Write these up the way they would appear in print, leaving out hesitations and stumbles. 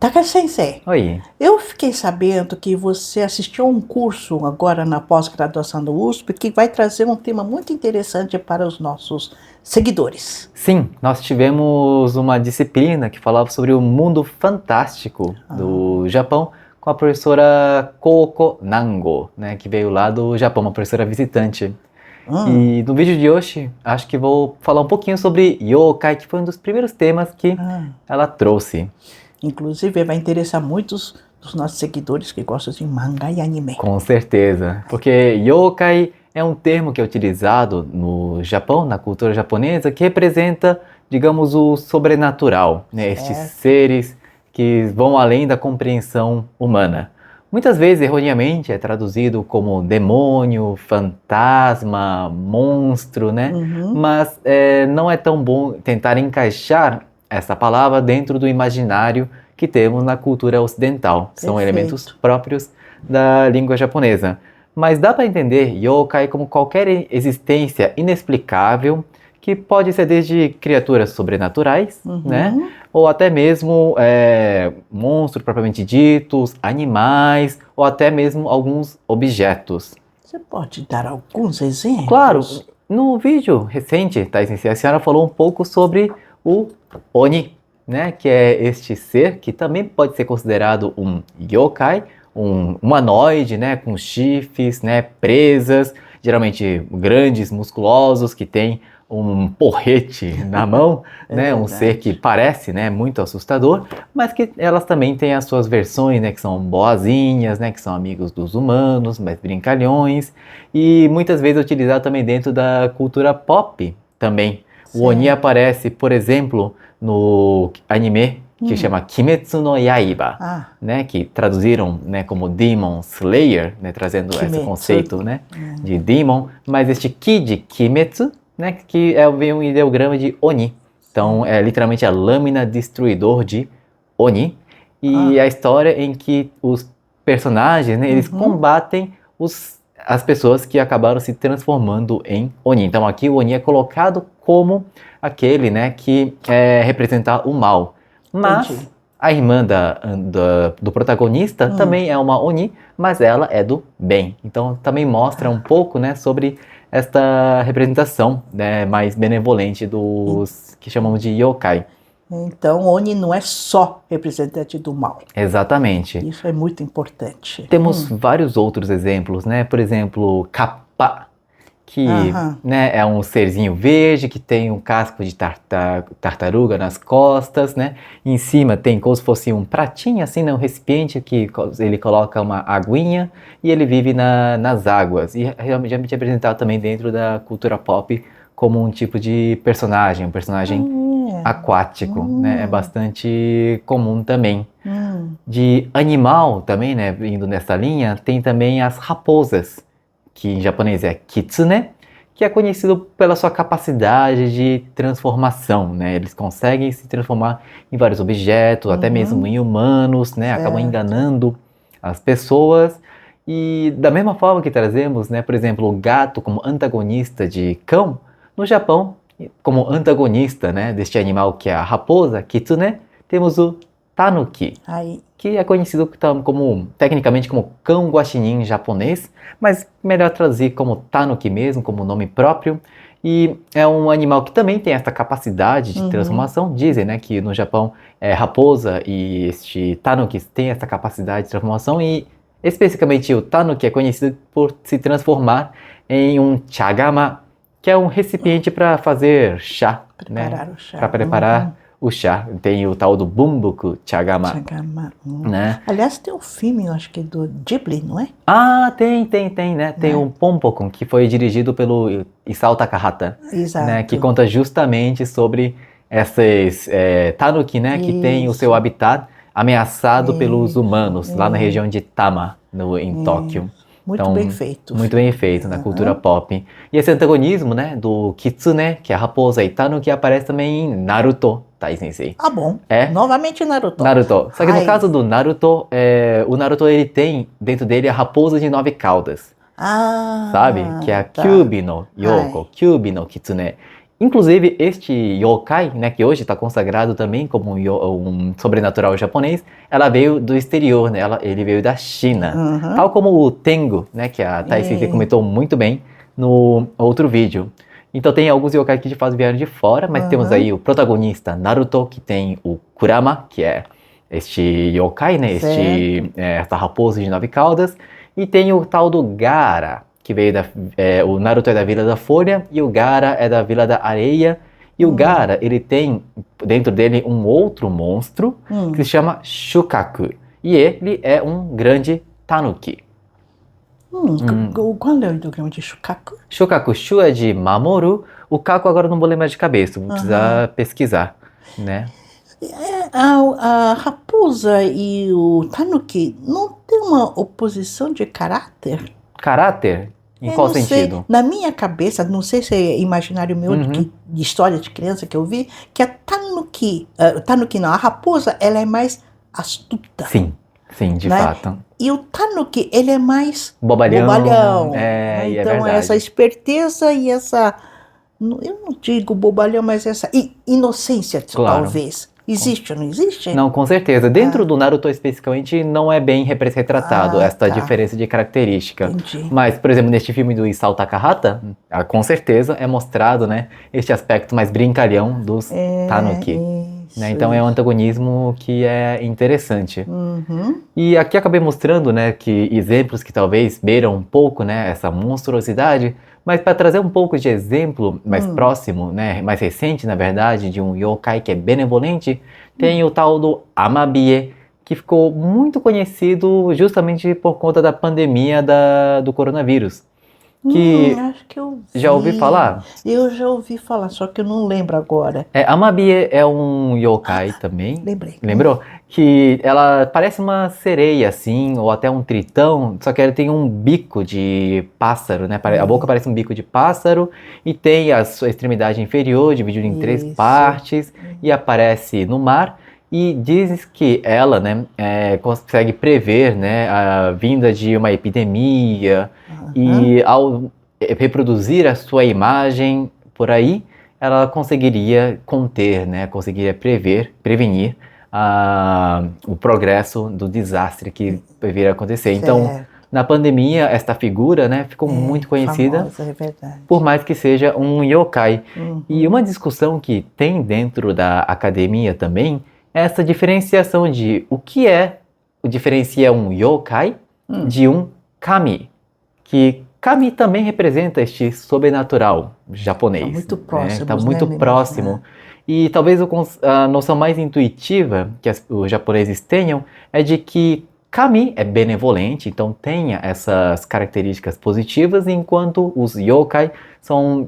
Taka-sensei, Oi. eu fiquei sabendo que você assistiu a um curso agora na pós-graduação do USP que vai trazer um tema muito interessante para os nossos seguidores. Sim, nós tivemos uma disciplina que falava sobre o mundo fantástico do Japão com a professora Koko Nango, né, que veio lá do Japão, uma professora visitante. Hum, E no vídeo de hoje, acho que vou falar um pouquinho sobre yokai, que foi um dos primeiros temas que hum. ela trouxe. Inclusive, vai interessar muitos dos nossos seguidores que gostam de mangá e anime. Com certeza, porque yokai é um termo que é utilizado no Japão, na cultura japonesa, que representa, digamos, o sobrenatural, né? Estes Certo. seres que vão além da compreensão humana. Muitas vezes, erroneamente, é traduzido como demônio, fantasma, monstro, né? Uhum. Mas não é tão bom tentar encaixar essa palavra dentro do imaginário que temos na cultura ocidental. São Perfeito. elementos próprios da língua japonesa. Mas dá para entender yokai como qualquer existência inexplicável, que pode ser desde criaturas sobrenaturais, né? Ou até mesmo monstros propriamente ditos, animais, ou até mesmo alguns objetos. Você pode dar alguns exemplos? Claro, no vídeo recente, a senhora falou um pouco sobre o Oni, né? Que é este ser que também pode ser considerado um yokai, um humanoide, né? Com chifres, né? Presas, geralmente grandes, musculosos, que tem um porrete na mão, né? Um ser que parece, né? Muito assustador, mas que elas também têm as suas versões, né? Que são boazinhas, né? Que são amigos dos humanos, mais brincalhões, e muitas vezes utilizado também dentro da cultura pop também. O Oni aparece, por exemplo, no anime que chama Kimetsu no Yaiba, né, que traduziram, né, como Demon Slayer, né, trazendo esse conceito, né, de Demon, mas este Ki de Kimetsu, né, que vem um ideograma de Oni. Então, é literalmente a lâmina destruidor de Oni. E a história em que os personagens, né, eles combatem as pessoas que acabaram se transformando em Oni. Então aqui o Oni é colocado como aquele, né, que representa o mal. Mas a irmã do protagonista também é uma Oni, mas ela é do bem. Então também mostra um pouco, né, sobre esta representação, né, mais benevolente dos que chamamos de yokai. Então, Oni não é só representante do mal. Exatamente. Isso é muito importante. Temos vários outros exemplos, né? Por exemplo, Kappa, que né, é um serzinho verde que tem um casco de tartaruga nas costas, né? Em cima tem como se fosse um pratinho, assim, né, um recipiente que ele coloca uma aguinha e ele vive nas águas. E realmente é apresentado também dentro da cultura pop como um tipo de personagem, um personagem aquático, né? É bastante comum também. De animal também, né, indo nessa linha, tem também as raposas, que em japonês é kitsune, que é conhecido pela sua capacidade de transformação, né? Eles conseguem se transformar em vários objetos, até mesmo em humanos, né? Acabam enganando as pessoas. E da mesma forma que trazemos, né, por exemplo, o gato como antagonista de cão, no Japão, como antagonista, né, deste animal que é a raposa, kitsune, temos o tanuki, que é conhecido tecnicamente como cão guaxinim japonês, mas melhor traduzir como tanuki mesmo, como nome próprio. E é um animal que também tem essa capacidade de transformação. Dizem, né, que no Japão raposa e este tanuki têm essa capacidade de transformação, e especificamente o tanuki é conhecido por se transformar em um chagama, que é um recipiente para fazer chá, né? Para preparar o chá. Tem o tal do Bunboku Chagama. Né? Aliás, tem um filme, eu acho que é do Ghibli, não é? Ah, tem, né? Tem o Pompokon, que foi dirigido pelo Isao Takahata. Exato. Né? Que conta justamente sobre esses tanuki, né? Que tem o seu habitat ameaçado pelos humanos, lá na região de Tama, em Tóquio. Muito bem feito. Muito bem feito na cultura pop. E esse antagonismo, né, do Kitsune, que é a raposa, e Tanuki, aparece também em Naruto, Tai-sensei. Ah, bom. É? Novamente Naruto. Naruto. Só que no caso do Naruto, o Naruto ele tem dentro dele a raposa de 9 caudas. Sabe? Que é a Kyuubi no Yoko, Kyuubi no Kitsune. Inclusive, este yokai, né, que hoje está consagrado também como um sobrenatural japonês, ela veio do exterior, né? Ele veio da China. Tal como o Tengu, né, que a Thais Sisi comentou muito bem no outro vídeo. Então tem alguns yokai que de fato vieram de fora, mas temos aí o protagonista Naruto, que tem o Kurama, que é este yokai, né, essa raposa de 9 caudas, e tem o tal do Gaara, que veio o Naruto é da Vila da Folha e o Gaara é da Vila da Areia. E o Gaara, ele tem dentro dele um outro monstro que se chama Shukaku. E ele é um grande tanuki. Qual é o ideograma de Shukaku? Shukaku, Shu é de Mamoru, o Kaku agora não vou lembrar de cabeça, vou precisar pesquisar, né? A raposa e o tanuki não tem uma oposição de caráter? Caráter? Em qual sentido? Na minha cabeça, não sei se é imaginário meu de história de criança que eu vi, que a tanuki não, a raposa, ela é mais astuta. Sim, de fato. E o tanuki, ele é mais bobalhão. Então, é verdade. Essa esperteza e essa, eu não digo bobalhão, mas essa inocência, talvez. Existe ou não existe? Não, com certeza. Dentro do Naruto especificamente não é bem retratado essa diferença de característica. Entendi. Mas, por exemplo, neste filme do Isao Takahata, com certeza é mostrado, né, este aspecto mais brincalhão dos tanuki. Né? Então é um antagonismo que é interessante. E aqui acabei mostrando, né, que exemplos que talvez beiram um pouco, né, essa monstruosidade, mas para trazer um pouco de exemplo mais próximo, né, mais recente, na verdade, de um yokai que é benevolente, tem o tal do Amabie, que ficou muito conhecido justamente por conta da pandemia do coronavírus. Acho que eu vi. Já ouvi falar? Eu já ouvi falar, só que eu não lembro agora. Amabie é um yokai também. Lembrei. Lembrou? Que ela parece uma sereia, assim, ou até um tritão, só que ela tem um bico de pássaro, né? A boca parece um bico de pássaro e tem a sua extremidade inferior dividida em 3 partes e aparece no mar. E diz que ela, né, consegue prever, né, a vinda de uma epidemia e ao reproduzir a sua imagem por aí, ela conseguiria conter, né, conseguiria prevenir o progresso do desastre que viria a acontecer. Então, na pandemia, esta figura, né, ficou muito conhecida, famosa, é verdade. por mais que seja um yokai. E uma discussão que tem dentro da academia também é essa diferenciação de o que diferencia um yokai de um kami, que kami também representa este sobrenatural japonês. Está muito próximo. Está muito próximo. E talvez a noção mais intuitiva que os japoneses tenham é de que kami é benevolente, então tenha essas características positivas, enquanto os yokai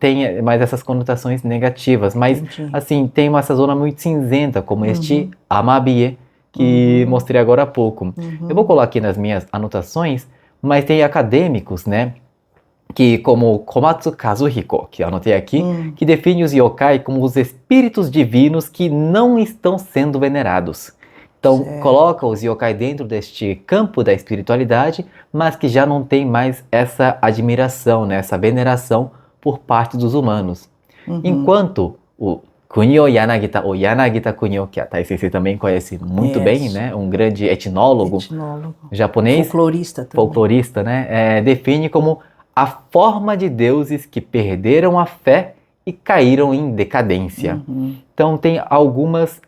têm mais essas conotações negativas. Mas, assim, tem essa zona muito cinzenta, como este Amabie, que mostrei agora há pouco. Eu vou colocar aqui nas minhas anotações, mas tem acadêmicos, né, que como Komatsu Kazuhiko, que eu anotei aqui, que define os yokai como os espíritos divinos que não estão sendo venerados. Então, coloca os yokai dentro deste campo da espiritualidade, mas que já não tem mais essa admiração, né, essa veneração por parte dos humanos. Enquanto o Kunio Yanagita, ou Yanagita Kunio, que a Thais Sisi também conhece muito bem, né, um grande etnólogo japonês, folclorista, né, define como a forma de deuses que perderam a fé e caíram em decadência. Então tem algumas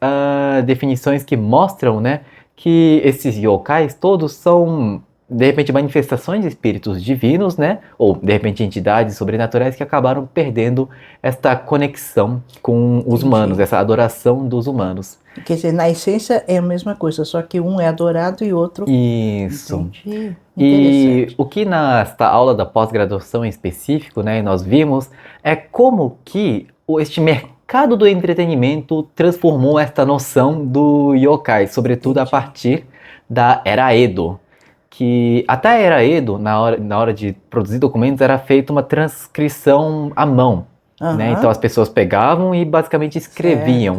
definições que mostram, né, que esses yokais todos são, de repente, manifestações de espíritos divinos, né, ou de repente entidades sobrenaturais que acabaram perdendo esta conexão com os humanos, essa adoração dos humanos. Quer dizer, na essência é a mesma coisa, só que um é adorado e outro... Isso. Entendi. E o que nesta aula da pós-graduação em específico, né, nós vimos é como que este mercado do entretenimento transformou esta noção do yokai, sobretudo a partir da Era Edo. Que até a Era Edo, na hora de produzir documentos, era feita uma transcrição à mão. Né? Então as pessoas pegavam e basicamente escreviam.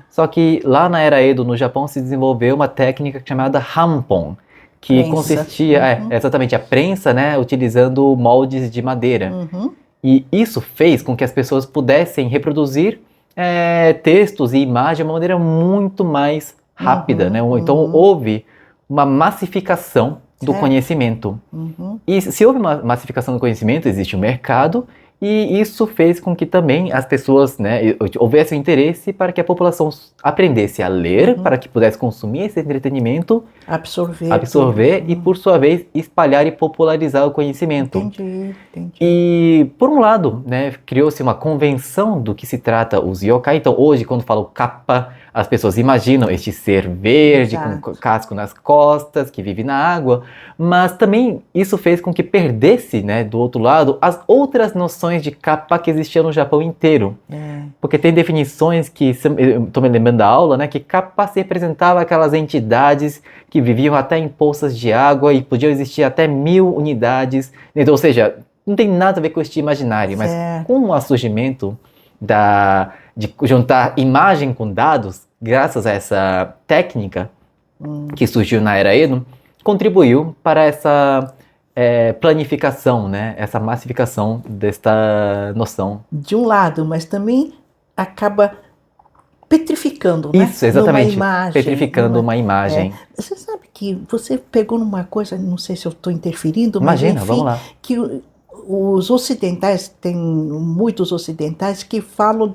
Só que lá na Era Edo, no Japão, se desenvolveu uma técnica chamada Hanpon, que consistia, exatamente, a prensa, né, utilizando moldes de madeira. E isso fez com que as pessoas pudessem reproduzir textos e imagens de uma maneira muito mais rápida, né? Então houve uma massificação do conhecimento. E se houve uma massificação do conhecimento, existe um mercado, e isso fez com que também as pessoas, né, houvesse um interesse para que a população aprendesse a ler, para que pudesse consumir esse entretenimento, absorver e, por sua vez, espalhar e popularizar o conhecimento. Entendi. E, por um lado, né, criou-se uma convenção do que se trata os yokai. Então, hoje, quando falo kappa, as pessoas imaginam este ser verde, com casco nas costas, que vive na água, mas também isso fez com que perdesse, né, do outro lado, as outras noções de kappa que existiam no Japão inteiro. Porque tem definições que, eu estou me lembrando da aula, né, que kappa se representava aquelas entidades que viviam até em poças de água e podiam existir até 1000 unidades, então, ou seja, não tem nada a ver com este imaginário, mas com o surgimento de juntar imagem com dados, graças a essa técnica que surgiu na era Edo, contribuiu para essa planificação, né? Essa massificação desta noção. De um lado, mas também acaba petrificando, né? Isso, exatamente. Numa imagem, petrificando uma imagem. Você sabe que você pegou numa coisa, não sei se eu estou interferindo, Imagina, mas enfim, vamos lá. Que os ocidentais, tem muitos ocidentais que falam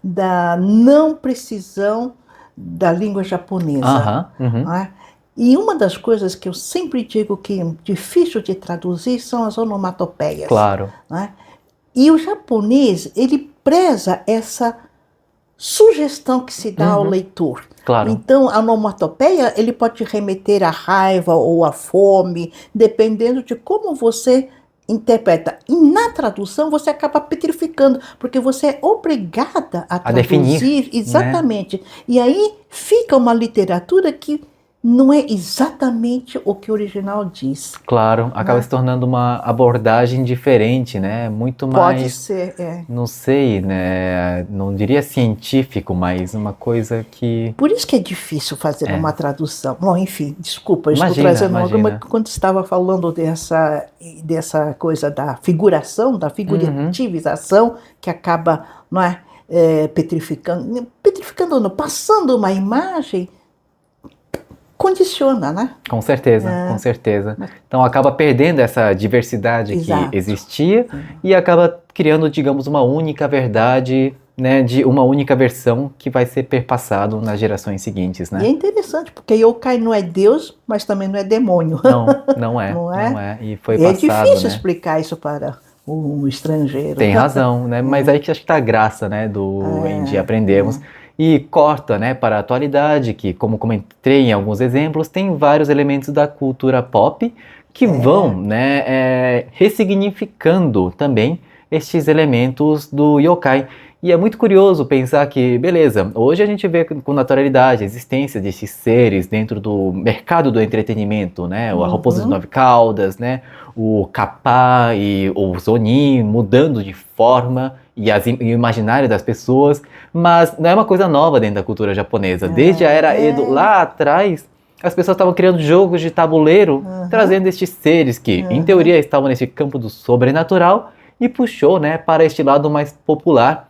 da não precisão da língua japonesa. Né? E uma das coisas que eu sempre digo que é difícil de traduzir são as onomatopeias. Claro. Né? E o japonês, ele preza essa sugestão que se dá ao leitor. Claro. Então, a onomatopeia, ele pode remeter à raiva ou à fome, dependendo de como você interpreta. E na tradução você acaba petrificando, porque você é obrigada a traduzir. Definir, exatamente. Né? E aí fica uma literatura que não é exatamente o que o original diz. Claro, acaba se tornando uma abordagem diferente, né? Muito mais... Pode ser, não sei, né? Não diria científico, mas uma coisa que... Por isso que é difícil fazer uma tradução. Bom, enfim, desculpa, eu estou trazendo alguma... Quando estava falando dessa coisa da figuração, da figurativização, que acaba, não é, petrificando, passando uma imagem... condiciona, né? Com certeza, com certeza. Então acaba perdendo essa diversidade que existia e acaba criando, digamos, uma única verdade, né, de uma única versão que vai ser perpassado nas gerações seguintes, né? E é interessante, porque yokai não é Deus, mas também não é demônio. Não é. E foi passado, é difícil explicar isso para um estrangeiro. Tem razão, né? Mas aí que acho que tá a graça, né, de aprendermos. E corta, né, para a atualidade, que, como comentei em alguns exemplos, tem vários elementos da cultura pop que vão, né, ressignificando também estes elementos do yokai. E é muito curioso pensar que, beleza, hoje a gente vê com naturalidade a existência desses seres dentro do mercado do entretenimento, né? A Raposa de 9 Caudas, né? O Kappa e o Zonin mudando de forma e o imaginário das pessoas, mas não é uma coisa nova dentro da cultura japonesa. Desde a era Edo, lá atrás, as pessoas estavam criando jogos de tabuleiro, trazendo estes seres que, em teoria, estavam nesse campo do sobrenatural e puxou, né, para este lado mais popular,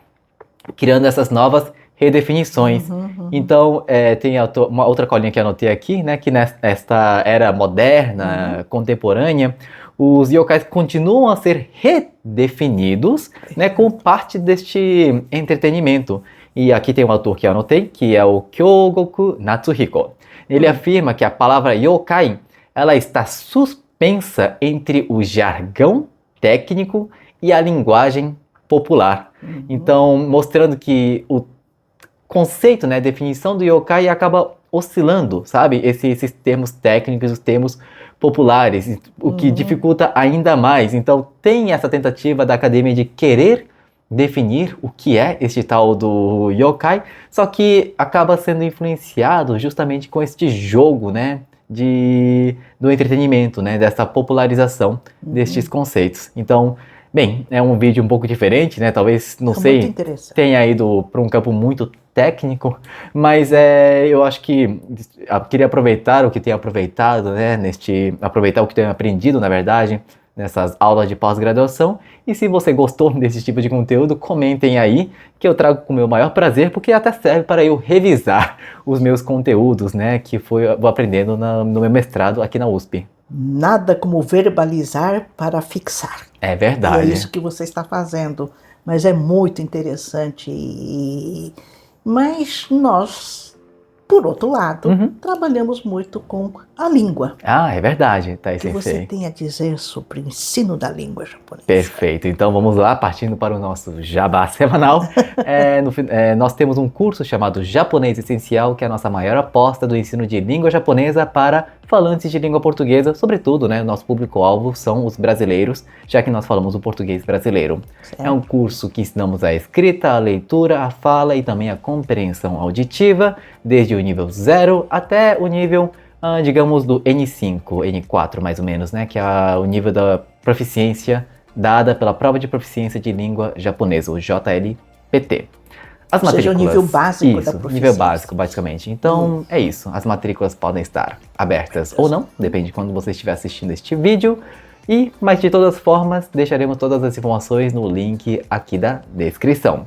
criando essas novas redefinições. Então, tem uma outra colinha que anotei aqui, né, que nesta era moderna, contemporânea, os yokais continuam a ser redefinidos, né, como parte deste entretenimento. E aqui tem um autor que eu anotei, que é o Kyogoku Natsuhiko. Ele afirma que a palavra yokai, ela está suspensa entre o jargão técnico e a linguagem popular. Então, mostrando que o conceito, né, a definição do yokai acaba oscilando, sabe? Esses termos técnicos, os termos populares, o que dificulta ainda mais. Então, tem essa tentativa da academia de querer definir o que é este tal do yokai, só que acaba sendo influenciado justamente com este jogo, né, do entretenimento, né, dessa popularização destes conceitos. Então, bem, é um vídeo um pouco diferente, né? Talvez, não sei, tenha ido para um campo muito técnico, mas eu acho que queria aproveitar o que tenho aproveitado, né? Aproveitar o que tenho aprendido, na verdade, nessas aulas de pós-graduação. E se você gostou desse tipo de conteúdo, comentem aí, que eu trago com o meu maior prazer, porque até serve para eu revisar os meus conteúdos, né, que vou aprendendo no meu mestrado aqui na USP. Nada como verbalizar para fixar. É verdade. E é isso que você está fazendo. Mas é muito interessante. Mas nós, por outro lado, trabalhamos muito com a língua. Ah, é verdade, Thay O que Sensei. você tem a dizer sobre o ensino da língua japonesa? Perfeito, então vamos lá, partindo para o nosso jabá semanal. Nós temos um curso chamado Japonês Essencial, que é a nossa maior aposta do ensino de língua japonesa para falantes de língua portuguesa, sobretudo, né, nosso público-alvo são os brasileiros, já que nós falamos o português brasileiro. Certo. É um curso que ensinamos a escrita, a leitura, a fala e também a compreensão auditiva, desde o nível 0 até o nível, digamos, do N5, N4 mais ou menos, né, que é o nível da proficiência dada pela Prova de Proficiência de Língua Japonesa, o JLPT. As matrículas, seja o nível básico da proficiência. Nível básico, basicamente. Então, é isso. As matrículas podem estar abertas ou não, depende de quando você estiver assistindo este vídeo. Mas de todas as formas, deixaremos todas as informações no link aqui da descrição.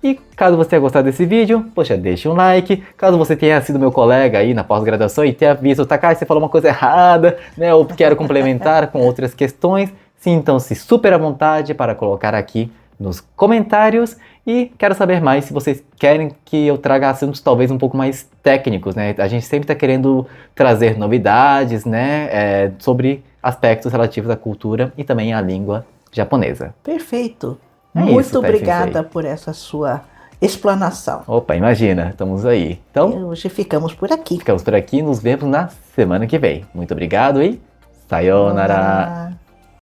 E caso você tenha gostado desse vídeo, poxa, deixe um like. Caso você tenha sido meu colega aí na pós-graduação e tenha visto, Takai, você falou uma coisa errada, né? Ou quero complementar com outras questões, sintam-se super à vontade para colocar aqui nos comentários. E quero saber mais se vocês querem que eu traga assuntos talvez um pouco mais técnicos, né? A gente sempre está querendo trazer novidades, né? Sobre aspectos relativos à cultura e também à língua japonesa. Perfeito. Muito obrigada por essa sua explanação. Opa, imagina, estamos aí. Então, hoje ficamos por aqui. Ficamos por aqui, nos vemos na semana que vem. Muito obrigado e sayonara!